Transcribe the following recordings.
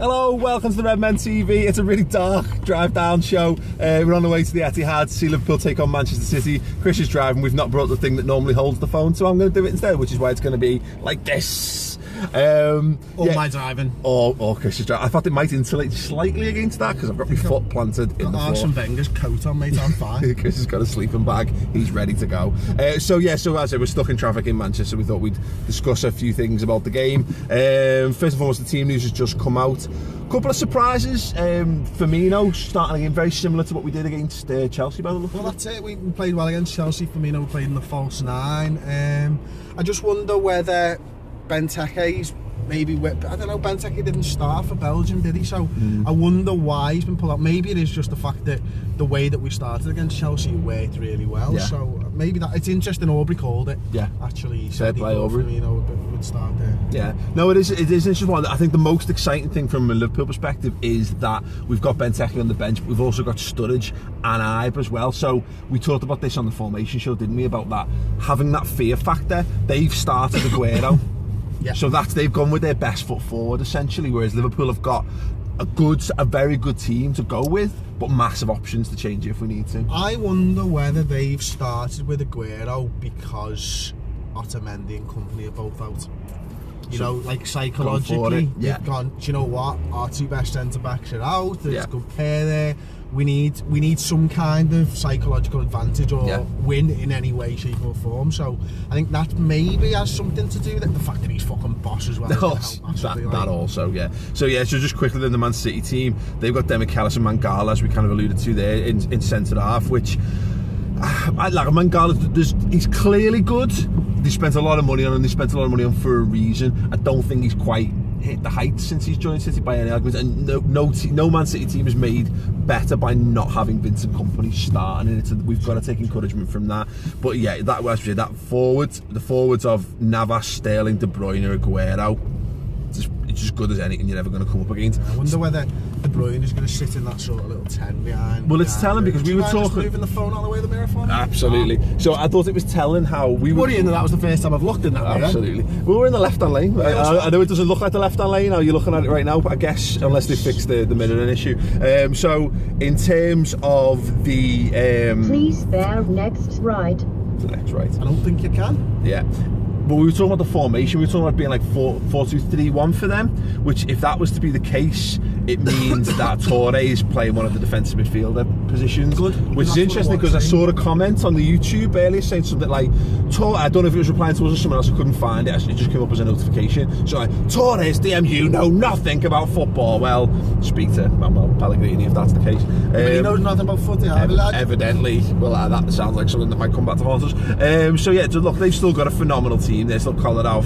Hello, welcome to the Redmen TV. It's a really dark drive down show. We're on the way to the Etihad to see Liverpool take on Manchester City. Chris is driving. We've not brought the thing that normally holds the phone, so I'm going to do it instead, which is why it's going to be like this. My driving. Or Chris is driving. I thought it might insulate slightly against that because I've got my foot planted in the floor. Arsene Wenger's coat on, mate. I'm fine. Chris has got a sleeping bag. He's ready to go. So as I said, we're stuck in traffic in Manchester. We thought we'd discuss a few things about the game. First and foremost, the team news has just come out. Couple of surprises. Firmino starting again, very similar to what we did against Chelsea by the look. Well, that's it. We played well against Chelsea. Firmino played in the false nine. I just wonder whether Benteke's maybe, I don't know, Benteke didn't start for Belgium, did he? So I wonder why he's been pulled out. Maybe it is just the fact that the way that we started against Chelsea worked really well. Yeah. So maybe that, it's interesting. Aubrey called it. Yeah. Actually, he said he thought Firmino would start there. Yeah. No, it is interesting. I think the most exciting thing from a Liverpool perspective is that we've got Benteke on the bench. We've also got Sturridge and Ibe as well. So we talked about this on the formation show, didn't we? About that having that fear factor. They've started Aguero. Yeah. So they've gone with their best foot forward essentially, whereas Liverpool have got a very good team to go with, but massive options to change it if we need to. I wonder whether they've started with Aguero because Otamendi and company are both out. You know, like psychologically, they've gone, do you know what? Our two best centre backs are out. There's a good pair there. We need some kind of psychological advantage or win in any way, shape or form. So I think that maybe has something to do with it. The fact that he's fucking boss as well. That also, yeah. So just quickly then the Man City team, they've got Demichelis and Mangala, as we kind of alluded to there, in centre half, which I like. Mangala, he's clearly good. They spent a lot of money on him. They spent a lot of money on him for a reason. I don't think he's quite hit the heights since he's joined City by any argument, and no Man City team is made better by not having Vincent Kompany starting, and we've got to take encouragement from that. But yeah, the forwards of Navas, Sterling, De Bruyne, Aguero, it's as good as anything you're ever going to come up against. I wonder whether De Bruyne is going to sit in that sort of little 10 behind. Well, it's telling because we were talking. Just moving the phone out of the way of the mirror for me? Absolutely. So I thought it was telling how we were. Worrying that was the first time I've looked in that mirror. Absolutely. We were in the left-hand lane. I know it doesn't look like the left-hand lane. Are you looking at it right now? I guess unless they fix the mirroring issue. So in terms of the please bear next right. The next right. I don't think you can. Yeah. But we were talking about the formation. We were talking about being like 4-2-3-1 for them, which if that was to be the case, it means that Touré is playing one of the defensive midfielder positions. Good. Which is interesting because I saw a comment on the YouTube earlier saying something like, I don't know if it was replying to us or someone else, I couldn't find it, it just came up as a notification. So like, Touré's DM, you know nothing about football. Well, speak to Manuel Pellegrini if that's the case. He knows nothing about football, evidently. Well, that sounds like something that might come back to haunt us. So look, they've still got a phenomenal team. They're still Kolarov,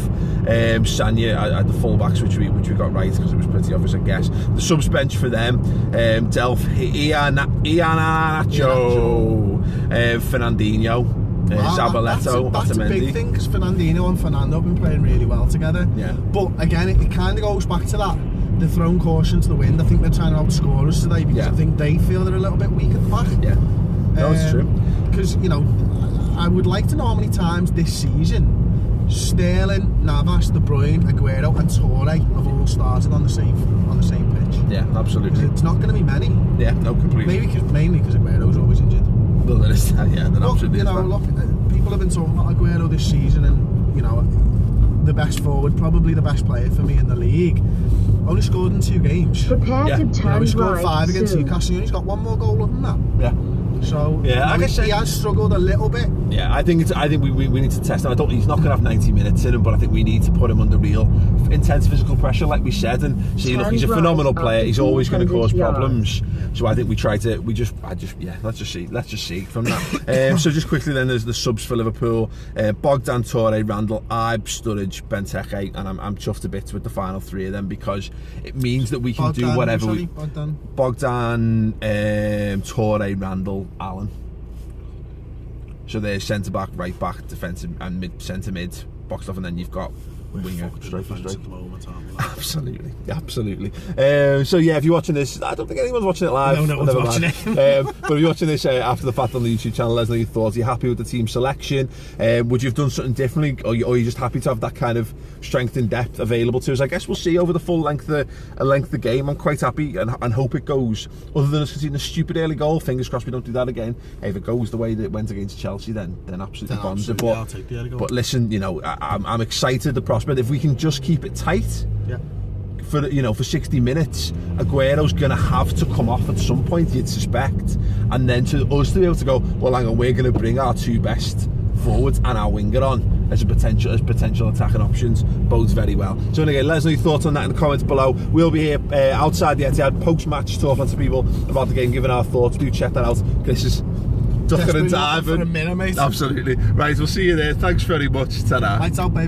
Sanya at the fullbacks, which we got right because it was pretty obvious, I guess. The subs bench for them, Delph, Iheanacho, Fernandinho, Zabaleta, that's a big thing because Fernandinho and Fernando have been playing really well together. Yeah. But again, it kind of goes back to that. They're throwing caution to the wind. I think they're trying to outscore us today because I think they feel they're a little bit weak at the back. Yeah. No, it's true. Because, I would like to know how many times this season Sterling, Navas, De Bruyne, Aguero and Touré have all started on the same pitch. Yeah, absolutely. It's not going to be many. Yeah, no, completely. Mainly because Aguero's always injured. Well, there is that, yeah. Absolutely. Look, people have been talking about Aguero this season, and the best forward, probably the best player for me in the league. Only scored in 2 games. Prepare to turn he scored 5 against Newcastle. He's got 1 more goal than that. Yeah. So he has struggled a little bit. Yeah, I think we need to test him. He's not going to have 90 minutes in him, but I think we need to put him under real intense physical pressure, like we said, and see. Look, he's a phenomenal player. He's always going to cause problems. So I think let's just see from that. So just quickly then, there's the subs for Liverpool: Bogdan, Touré, Randall, Ibe, Sturridge, Benteke, and I'm chuffed to bits with the final 3 of them because it means that we can do whatever Bogdan, Touré, Randall, Allen. So there's centre back, right back, defensive, and centre mid boxed off, and then you've got winger, striker. At the moment, aren't we? Absolutely. So yeah, if you're watching this, I don't think anyone's watching it live. No one's watching it. But if you're watching this after the fact on the YouTube channel, let us know your thoughts. Are you happy with the team selection? Would you have done something differently, or are you just happy to have that kind of strength and depth available to us? I guess we'll see over the full length of the game. I'm quite happy and hope it goes. Other than us conceding a stupid early goal, fingers crossed we don't do that again. Hey, if it goes the way that it went against Chelsea, then absolutely bonds it. I'll take the early goal. But listen, you know, I'm excited. The prospect, if we can just keep it tight. Yeah. For 60 minutes, Aguero's going to have to come off at some point, you'd suspect, and then to us to be able to go, well, hang on, we're going to bring our two best forwards and our winger on as potential attacking options bodes very well. So again, let us know your thoughts on that in the comments below. We'll be here outside the Etihad post-match, talking to people about the game, giving our thoughts. Do check that out. This is ducking and diving. For a minute, mate. Absolutely. Right, we'll see you there. Thanks very much. Ta-da. Lights out, baby.